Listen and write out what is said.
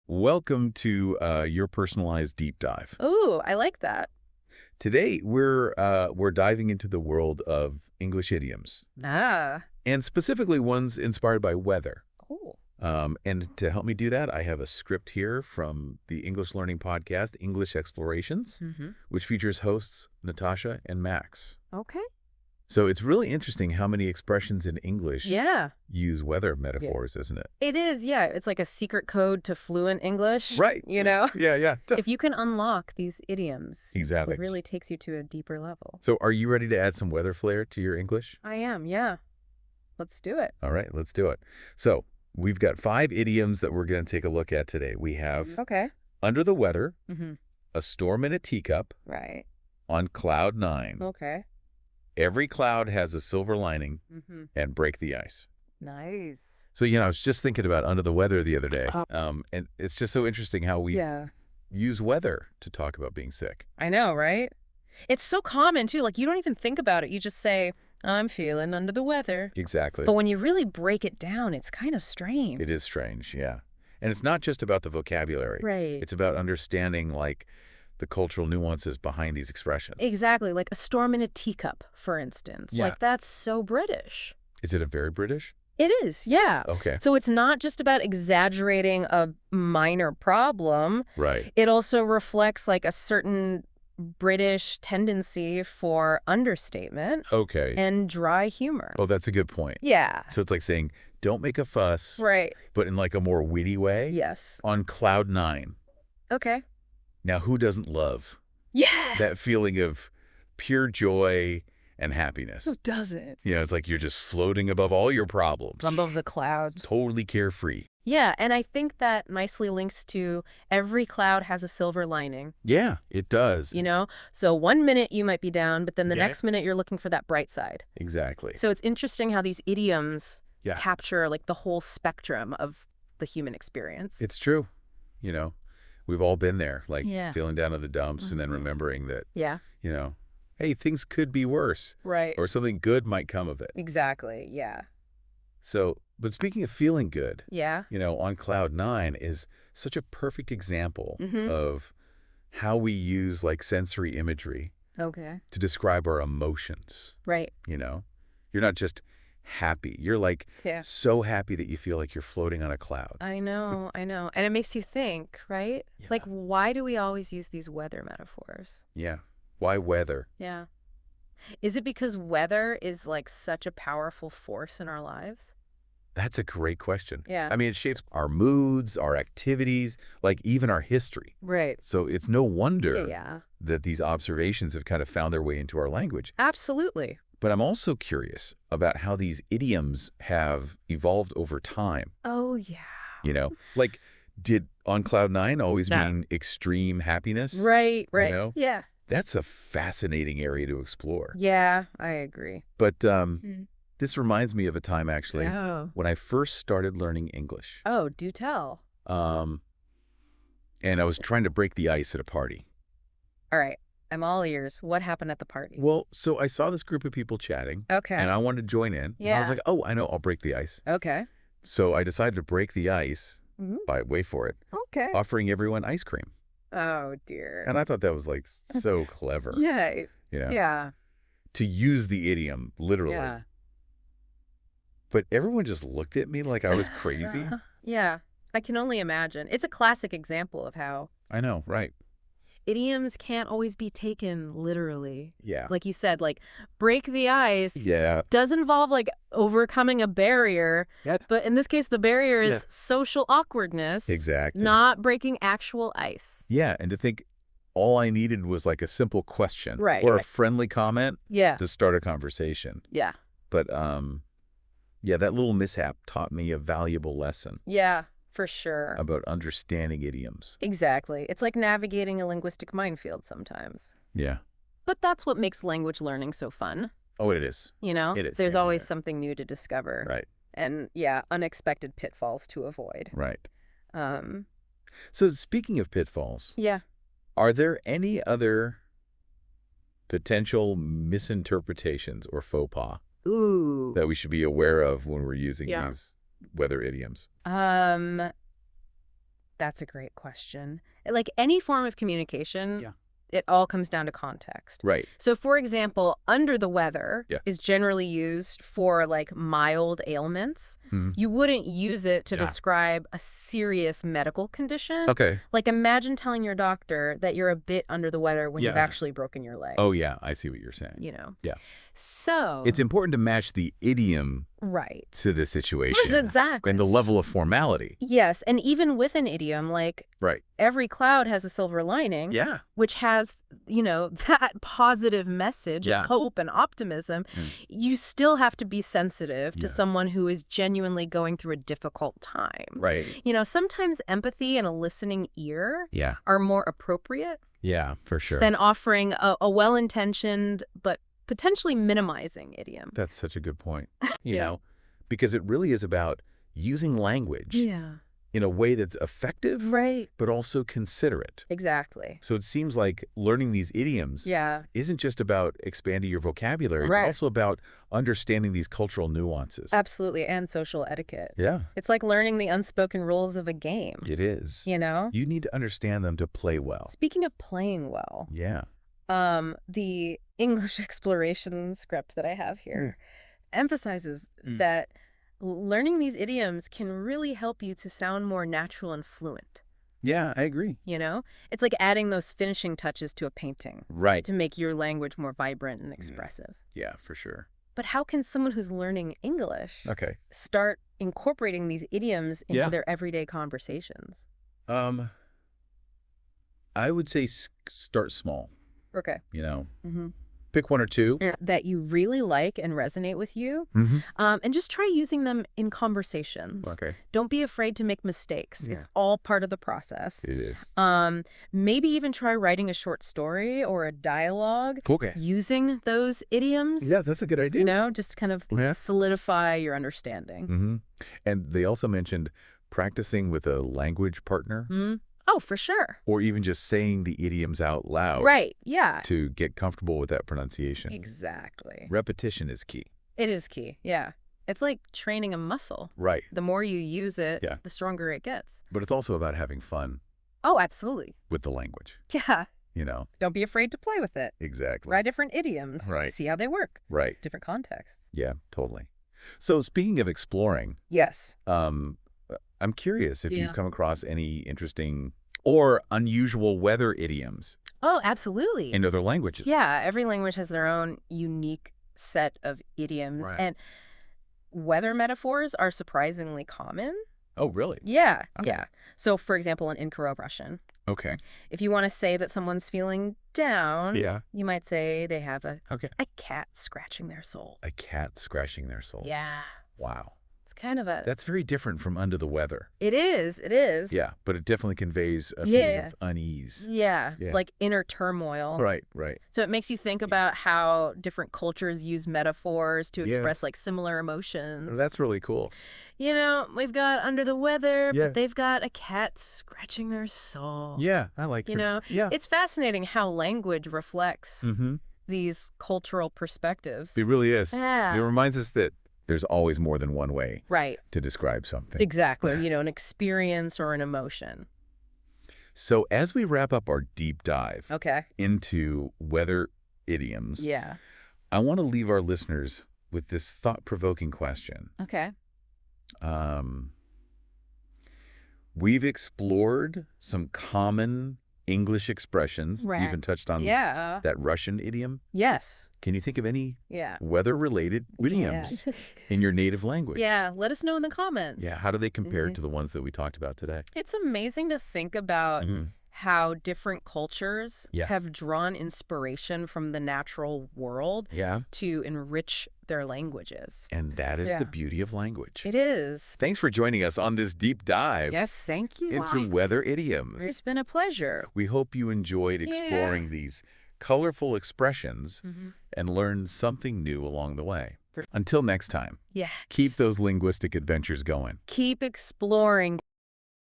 Welcome to your personalized deep dive. Ooh, I like that. Today we're diving into the world of English idioms, Ah, and specifically ones inspired by weather. cool. And to help me do that, I have a script here from the English learning podcast, English Explorations, Mm-hmm. which features hosts Natasha and Max. Okay. So it's really interesting how many expressions in English Yeah. use weather Yeah. metaphors, isn't it? It is, yeah. It's like a secret code to fluent English, Right. you know? Yeah. If you can unlock these idioms, Exactly. it really takes you to a deeper level. So are you ready to add some weather flair to your English? I am, yeah. Let's do it. All right, let's do it. So we've got 5 idioms that we're going to take a look at today. We have Okay. under the weather, Mm-hmm. a storm in a teacup, Right. on cloud 9. Okay. Every cloud has a silver lining, Mm-hmm. and break the ice. Nice. So, I was just thinking about under the weather the other day, and it's just so interesting how we Yeah. use weather to talk about being sick. I know, right? It's so common, too. Like, you don't even think about it. You just say, I'm feeling under the weather. Exactly. But when you really break it down, it's kind of strange. It is strange, yeah. And it's not just about the vocabulary. Right. It's about understanding, the cultural nuances behind these expressions. Exactly, like a storm in a teacup, for instance. Yeah. Like, that's so British. Is it a very British? It is, yeah. Okay. So it's not just about exaggerating a minor problem. Right. It also reflects like a certain British tendency for understatement Okay. and dry humor. Oh, that's a good point. Yeah. So it's like saying, don't make a fuss, Right. but in a more witty way. Yes. On cloud 9. Okay. Now, who doesn't love Yeah. that feeling of pure joy and happiness? Who doesn't? It's like you're just floating above all your problems. Above the clouds. Totally carefree. Yeah, and I think that nicely links to every cloud has a silver lining. Yeah, it does. So one minute you might be down, but then the Yeah. next minute you're looking for that bright side. Exactly. So it's interesting how these idioms Yeah. capture like the whole spectrum of the human experience. It's true. We've all been there, Yeah. feeling down in the dumps and then Mhm. remembering that, Yeah, hey, things could be worse right. or something good might come of it. Exactly, yeah. So, but speaking of feeling good, Yeah. on cloud 9 is such a perfect example Mhm. of how we use sensory imagery Okay. to describe our emotions. Right. You're not just happy. You're Yeah. so happy that you feel like you're floating on a cloud. I know. And it makes you think, right? Yeah. Like, why do we always use these weather metaphors? Yeah. Why weather? Yeah. Is it because weather is like such a powerful force in our lives? That's a great question. Yeah. I mean, it shapes our moods, our activities, even our history. Right. So it's no wonder Yeah. that these observations have kind of found their way into our language. Absolutely. But I'm also curious about how these idioms have evolved over time. Oh, yeah. Did on cloud 9 always No. mean extreme happiness? Right. know? Yeah. That's a fascinating area to explore. Yeah, I agree. But Mm. this reminds me of a time, actually, Oh. when I first started learning English. Oh, do tell. Um, and I was trying to break the ice at a party. All right. I'm all ears. What happened at the party? Well, so I saw this group of people chatting, Okay. and I wanted to join in. And I Yeah. was like, oh, I know, I'll break the ice. Okay. So I decided to break the ice Mhm. by, wait for it, Okay. offering everyone ice cream. Oh, dear. And I thought that was so clever, Yeah. Yeah. to use the idiom literally. Yeah. But everyone just looked at me like I was crazy. Yeah. I can only imagine. It's a classic example of how I know, right. idioms can't always be taken literally. Yeah. Like you said, break the ice Yeah. does involve overcoming a barrier. Yep. But in this case, the barrier is Yeah. social awkwardness. Exactly. Not breaking actual ice. Yeah, and to think all I needed was a simple question Right, or a right. friendly comment Yeah. to start a conversation. Yeah. But yeah, that little mishap taught me a valuable lesson Yeah, for sure. about understanding idioms. Exactly. It's like navigating a linguistic minefield sometimes. Yeah. But that's what makes language learning so fun. Oh, it is. It is, There's yeah, always yeah. something new to discover. Right. And yeah, unexpected pitfalls to avoid. Right. Um, So speaking of pitfalls, yeah. are there any other potential misinterpretations or faux pas Ooh. that we should be aware of when we're using Yeah. these weather idioms? That's a great question. Like any form of communication, Yeah. it all comes down to context. Right. So, for example, under the weather Yeah. is generally used for like mild ailments. Hmm. You wouldn't use it to Yeah. describe a serious medical condition. Okay. Like imagine telling your doctor that you're a bit under the weather when you've Yeah. actually broken your leg. Oh, yeah. I see what you're saying. You know? Yeah. So. It's important to match the idiom Right. to the situation. Exactly. And the level of formality. Yes. And even with an idiom, like Right. every cloud has a silver lining. Yeah. Which has, that positive message Yeah. of hope and optimism. You still have to be sensitive to Yeah. someone who is genuinely going through a difficult time. Right. Sometimes empathy and a listening ear Yeah. are more appropriate Yeah, for sure. than offering a well-intentioned but potentially minimizing idiom. That's such a good point. Yeah. Because it really is about using language Yeah. in a way that's effective, Right. but also considerate. Exactly. So it seems like learning these idioms Yeah. isn't just about expanding your vocabulary, Right. but also about understanding these cultural nuances. Absolutely. And social etiquette. Yeah, It's like learning the unspoken rules of a game. it is. You know? You need to understand them to play well. Speaking of playing well, Yeah. the English exploration script that I have here emphasizes that learning these idioms can really help you to sound more natural and fluent. Yeah, I agree. It's like adding those finishing touches to a painting Right. to make your language more vibrant and expressive. Yeah, for sure. But how can someone who's learning English Okay. start incorporating these idioms into Yeah. their everyday conversations? I would say start small, Okay. Mm-hmm. Pick one or two. That you really like and resonate with you, Mm-hmm. and just try using them in conversations. Okay. Don't be afraid to make mistakes. Yeah. It's all part of the process. It is. Maybe even try writing a short story or a dialogue Okay. using those idioms. Yeah, that's a good idea. Just to kind of Yeah. solidify your understanding. Mm-hmm. And they also mentioned practicing with a language partner Oh, for sure. or even just saying the idioms out loud Right. Yeah. to get comfortable with that pronunciation. Exactly. Repetition is key. It is key. Yeah. It's like training a muscle. Right. The more you use it, Yeah. the stronger it gets. But it's also about having fun Oh, absolutely. with the language. Yeah. Don't be afraid to play with it. Exactly. Try different idioms. Right. See how they work. Right. Different contexts. Yeah, totally. So speaking of exploring, Yes. I'm curious if Yeah. you've come across any interesting or unusual weather idioms Oh, absolutely. in other languages. Yeah. Every language has their own unique set of idioms. Right. And weather metaphors are surprisingly common. Oh, really? Yeah. Okay. Yeah. So, for example, in Inca-Russian, Okay. if you want to say that someone's feeling down, Yeah. you might say they have Okay. a cat scratching their soul. A cat scratching their soul. Yeah. Wow. It's kind of That's very different from under the weather. It is. It is. Yeah, but it definitely conveys a feeling of unease. Yeah. Yeah. Like inner turmoil. Right, right. So it makes you think about how different cultures use metaphors to Yeah. express like similar emotions. That's really cool. We've got under the weather, Yeah. but they've got a cat scratching their soul. Yeah, I like it. Yeah. It's fascinating how language reflects Mm-hmm. these cultural perspectives. It really is. Yeah. It reminds us that there's always more than one way Right. to describe something. Exactly. An experience or an emotion. So as we wrap up our deep dive Okay. into weather idioms, Yeah. I want to leave our listeners with this thought-provoking question. Okay. We've explored some common English expressions. Right. We even touched on Yeah. that Russian idiom. Yes. Can you think of any Yeah. weather-related idioms in your native language? Yeah. Let us know in the comments. Yeah, how do they compare to the ones that we talked about today? It's amazing to think about how different cultures Yeah. have drawn inspiration from the natural world Yeah, to enrich their languages. and that is Yeah. the beauty of language. It is. Thanks for joining us on this deep dive Yes, thank you. into weather It's idioms. been a pleasure. We hope you enjoyed exploring these colorful expressions and learned something new along the way. Until next time, Yeah. keep those linguistic adventures going. Keep exploring.